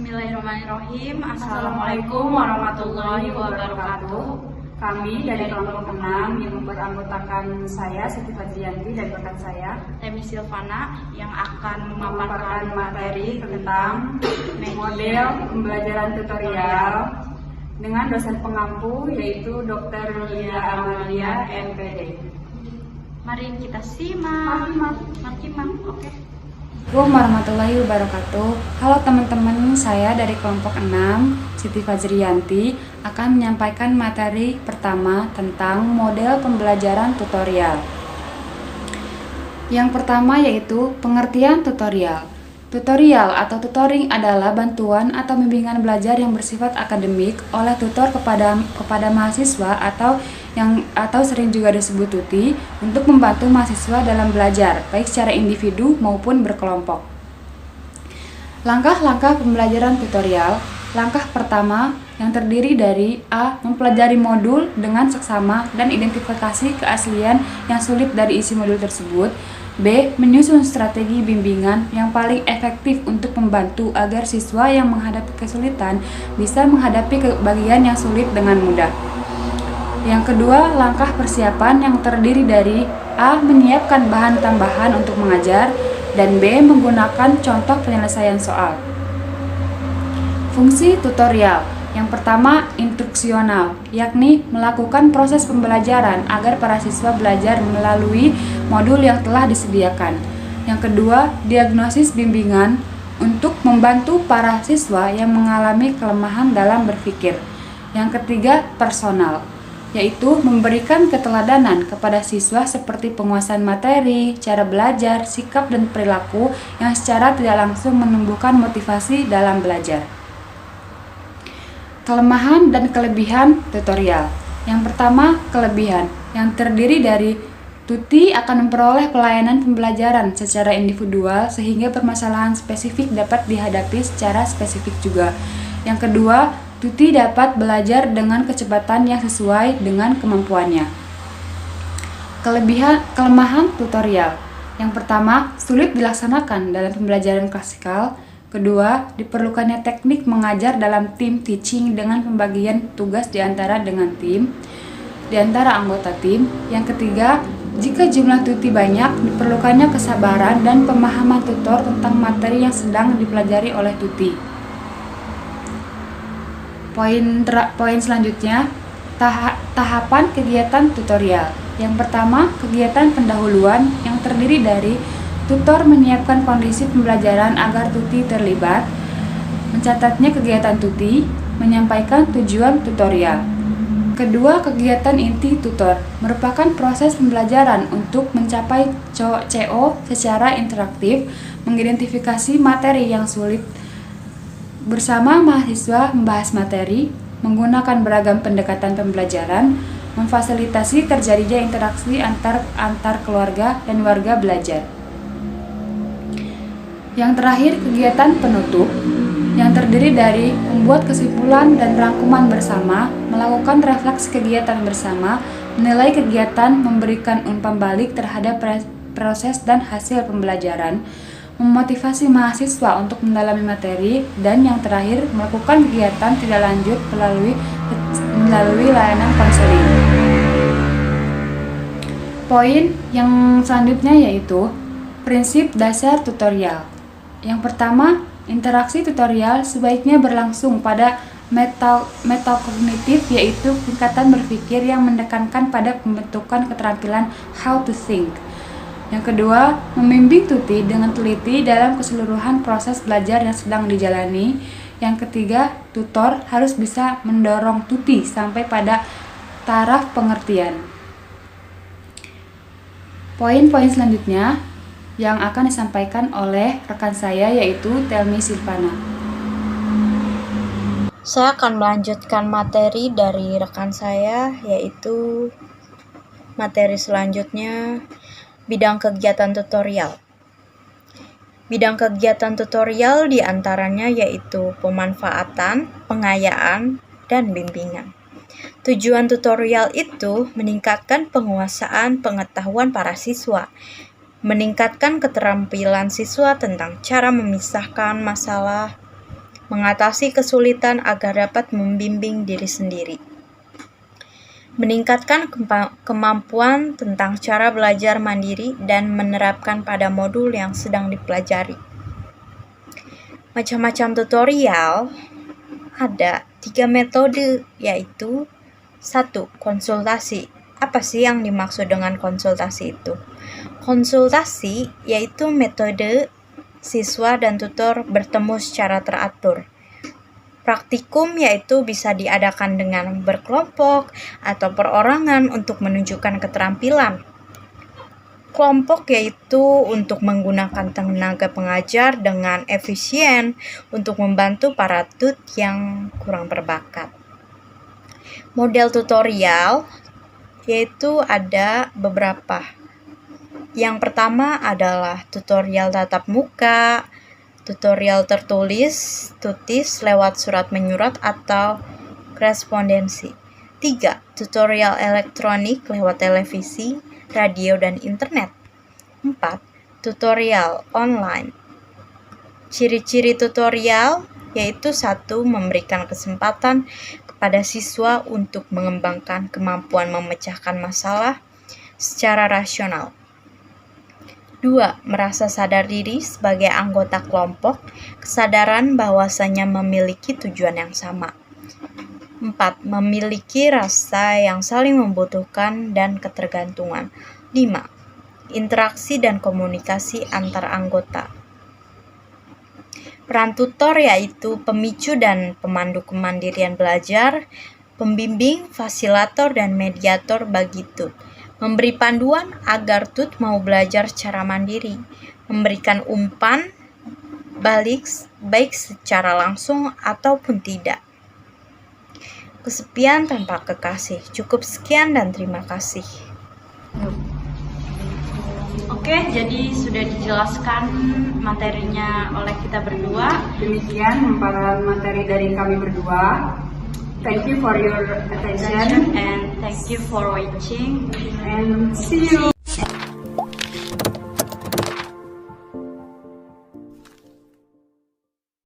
Bismillahirrahmanirrahim. Assalamualaikum warahmatullahi wabarakatuh. Kami dari kelompok 6 yang beranggotakan saya, Siti Fadriyanti, dan rekan saya, Temi Silvana, yang akan memaparkan memaparkan materi tentang model pembelajaran tutorial dengan dosen pengampu yaitu Dr. Lia Amalia, MPD. Mari kita simak. Oke. Assalamualaikum warahmatullahi wabarakatuh. Halo teman-teman, saya dari kelompok 6, Siti Fadriyanti, akan menyampaikan materi pertama tentang model pembelajaran tutorial. Yang pertama yaitu pengertian tutorial. Tutorial atau tutoring adalah bantuan atau bimbingan belajar yang bersifat akademik oleh tutor kepada mahasiswa atau sering juga disebut tuti untuk membantu mahasiswa dalam belajar, baik secara individu maupun berkelompok. Langkah-langkah pembelajaran tutorial. Langkah pertama yang terdiri dari A. Mempelajari modul dengan seksama dan identifikasi keaslian yang sulit dari isi modul tersebut. B. Menyusun strategi bimbingan yang paling efektif untuk membantu agar siswa yang menghadapi kesulitan bisa menghadapi bagian yang sulit dengan mudah. Yang kedua, langkah persiapan yang terdiri dari A. Menyiapkan bahan tambahan untuk mengajar, dan B. Menggunakan contoh penyelesaian soal. Fungsi tutorial. Yang pertama, instruksional, yakni melakukan proses pembelajaran agar para siswa belajar melalui modul yang telah disediakan. Yang kedua, diagnosis bimbingan untuk membantu para siswa yang mengalami kelemahan dalam berpikir. Yang ketiga, personal, yaitu memberikan keteladanan kepada siswa seperti penguasaan materi, cara belajar, sikap dan perilaku yang secara tidak langsung menumbuhkan motivasi dalam belajar. Kelemahan dan kelebihan tutorial. Yang pertama, kelebihan, yang terdiri dari tuti akan memperoleh pelayanan pembelajaran secara individual sehingga permasalahan spesifik dapat dihadapi secara spesifik juga. Yang kedua, tuti dapat belajar dengan kecepatan yang sesuai dengan kemampuannya. Kelemahan tutorial. Yang pertama, sulit dilaksanakan dalam pembelajaran klasikal. Kedua, diperlukannya teknik mengajar dalam tim teaching dengan pembagian tugas di antara anggota tim. Yang ketiga, jika jumlah tuti banyak, diperlukannya kesabaran dan pemahaman tutor tentang materi yang sedang dipelajari oleh tuti. Poin selanjutnya, tahapan kegiatan tutorial. Yang pertama, kegiatan pendahuluan yang terdiri dari tutor menyiapkan kondisi pembelajaran agar tuti terlibat, mencatatnya kegiatan tuti, menyampaikan tujuan tutorial. Kedua, kegiatan inti tutor merupakan proses pembelajaran untuk mencapai CO secara interaktif, mengidentifikasi materi yang sulit bersama mahasiswa, membahas materi, menggunakan beragam pendekatan pembelajaran, memfasilitasi terjadinya interaksi antar keluarga dan warga belajar. Yang terakhir, kegiatan penutup yang terdiri dari membuat kesimpulan dan rangkuman bersama, melakukan refleksi kegiatan bersama, menilai kegiatan, memberikan umpan balik terhadap proses dan hasil pembelajaran, memotivasi mahasiswa untuk mendalami materi, dan yang terakhir, melakukan kegiatan tidak lanjut melalui layanan konseling. Poin yang selanjutnya yaitu prinsip dasar tutorial. Yang pertama, interaksi tutorial sebaiknya berlangsung pada metakognitif, yaitu tingkatan berpikir yang menekankan pada pembentukan keterampilan how to think. Yang kedua, membimbing tuti dengan teliti dalam keseluruhan proses belajar yang sedang dijalani. Yang ketiga, tutor harus bisa mendorong tuti sampai pada taraf pengertian. Poin-poin selanjutnya yang akan disampaikan oleh rekan saya yaitu Temi Silvana. Saya akan melanjutkan materi dari rekan saya, yaitu materi selanjutnya bidang kegiatan tutorial. Bidang kegiatan tutorial diantaranya yaitu pemanfaatan, pengayaan, dan bimbingan. Tujuan tutorial itu meningkatkan penguasaan pengetahuan para siswa, meningkatkan keterampilan siswa tentang cara memisahkan masalah, mengatasi kesulitan agar dapat membimbing diri sendiri. Meningkatkan kemampuan tentang cara belajar mandiri dan menerapkan pada modul yang sedang dipelajari. Macam-macam tutorial ada 3 metode, yaitu 1. Konsultasi. Apa sih yang dimaksud dengan konsultasi itu? Konsultasi yaitu metode siswa dan tutor bertemu secara teratur. Praktikum yaitu bisa diadakan dengan berkelompok atau perorangan untuk menunjukkan keterampilan. Kelompok yaitu untuk menggunakan tenaga pengajar dengan efisien untuk membantu para tut yang kurang berbakat. Model tutorial yaitu ada beberapa. Yang pertama adalah tutorial tatap muka, tutorial tertulis, tutis lewat surat menyurat atau korespondensi. 3. Tutorial elektronik lewat televisi, radio, dan internet. 4. Tutorial online. Ciri-ciri tutorial yaitu 1. Memberikan kesempatan kepada siswa untuk mengembangkan kemampuan memecahkan masalah secara rasional. 2. Merasa sadar diri sebagai anggota kelompok, kesadaran bahwasanya memiliki tujuan yang sama. 4. Memiliki rasa yang saling membutuhkan dan ketergantungan. 5. Interaksi dan komunikasi antar anggota. Peran tutor yaitu pemicu dan pemandu kemandirian belajar, pembimbing, fasilitor, dan mediator bagi tut. Memberi panduan agar tut mau belajar secara mandiri, memberikan umpan balik baik secara langsung ataupun tidak. Kesepian tanpa kekasih. Cukup sekian dan terima kasih. Oke, jadi sudah dijelaskan materinya oleh kita berdua. Demikian paparan materi dari kami berdua. Thank you for your attention And thank you for watching. and see you.